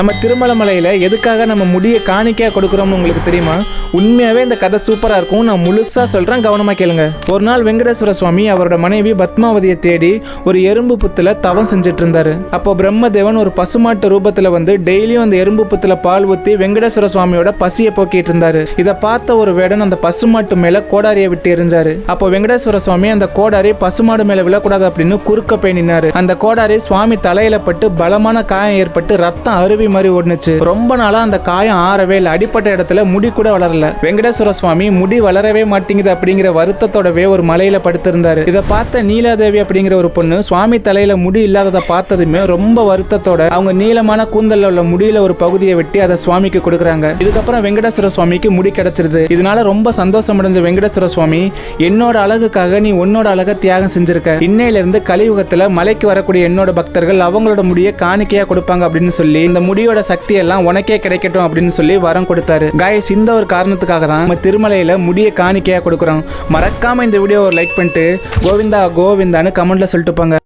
நம்ம திருமலமலையில் எதுக்காக நம்ம முடியை காணிக்கையாக கொடுக்குறோம்னு உங்களுக்கு தெரியுமா? உண்மையாகவே இந்த கதை சூப்பராக இருக்கும். நான் முழுசாக சொல்கிறேன், கவனமாக கேளுங்க. ஒரு நாள் வெங்கடேஸ்வர சுவாமி அவரோட மனைவி பத்மாவதியை தேடி ஒரு எறும்பு புத்தில் தவம் செஞ்சுட்டு இருந்தாரு. அப்போ பிரம்மதேவன் ஒரு பசுமாட்டு ரூபத்தில் வந்து டெய்லியும் அந்த எறும்பு புத்தில் பால் ஊற்றி வெங்கடேஸ்வர சுவாமியோட பசியை போக்கிட்டு இருந்தாரு. இதை பார்த்த ஒரு வேடன் அந்த பசுமாட்டு மேலே கோடாரியை விட்டு எரிஞ்சாரு. அப்போ வெங்கடேஸ்வர சுவாமி அந்த கோடாரி பசுமாடு மேலே விழக்கூடாது அப்படின்னு குறுக்க போய் நின்னாரு. அந்த கோடாரி சுவாமி தலையில பட்டு பலமான காயம் ஏற்பட்டு ரத்தம் அருவி மாதிரி ஓடுனுச்சு. ரொம்ப நாளா அந்த காயம் ஆறவே இல்லை. அடிப்பட்ட இடத்துல முடி கூட வளரல. வெங்கடேஸ்வர சுவாமி முடி வளரவே மாட்டேங்குது அப்படிங்கிற வருத்தத்தோடவே ஒரு மலையில படுத்திருந்தாரு. இதை பார்த்த நீலாதேவி அப்படிங்கிற ஒரு பொண்ணு சுவாமி தலையில முடி இல்லாததை பார்த்ததுமே ரொம்ப வருத்தத்தோட அவங்க நீளமான கூந்தல்ல உள்ள முடியில ஒரு பகுதியை வெட்டி அதை சுவாமிக்கு கொடுக்குறாங்க. இதுக்கப்புறம் வெங்கடேஸ்வர சுவாமிக்கு முடி கிடைச்சிருது. இதனால ரொம்ப சந்தோஷம் அடைஞ்ச வெங்கடேஸ்வர சுவாமி, என்னோட அழகுக்காக நீ உன்னோட அழகை தியாகம் செஞ்சிருக்க. இன்னையில இருந்து கலியுகத்துல மலைக்கு வரக்கூடிய என்னோட பக்தர்கள் அவங்களோட முடியை காணிக்கையா கொடுப்பாங்க அப்படின்னு சொல்லி இந்த முடியோட சக்தி எல்லாம் உனக்கே கிடைக்கட்டும் அப்படின்னு சொல்லி வரம் கொடுத்தாரு. காய்ஸ், இந்த ஒரு காரணத்துக்காக தான் நம்ம திருமலையில முடியை காணிக்கையா கொடுக்குறோம். மறக்காம இந்த வீடியோ ஒரு லைக் பண்ணிட்டு கோவிந்தா கோவிந்தான்னு கமெண்ட்ல சொல்லிட்டு போங்க.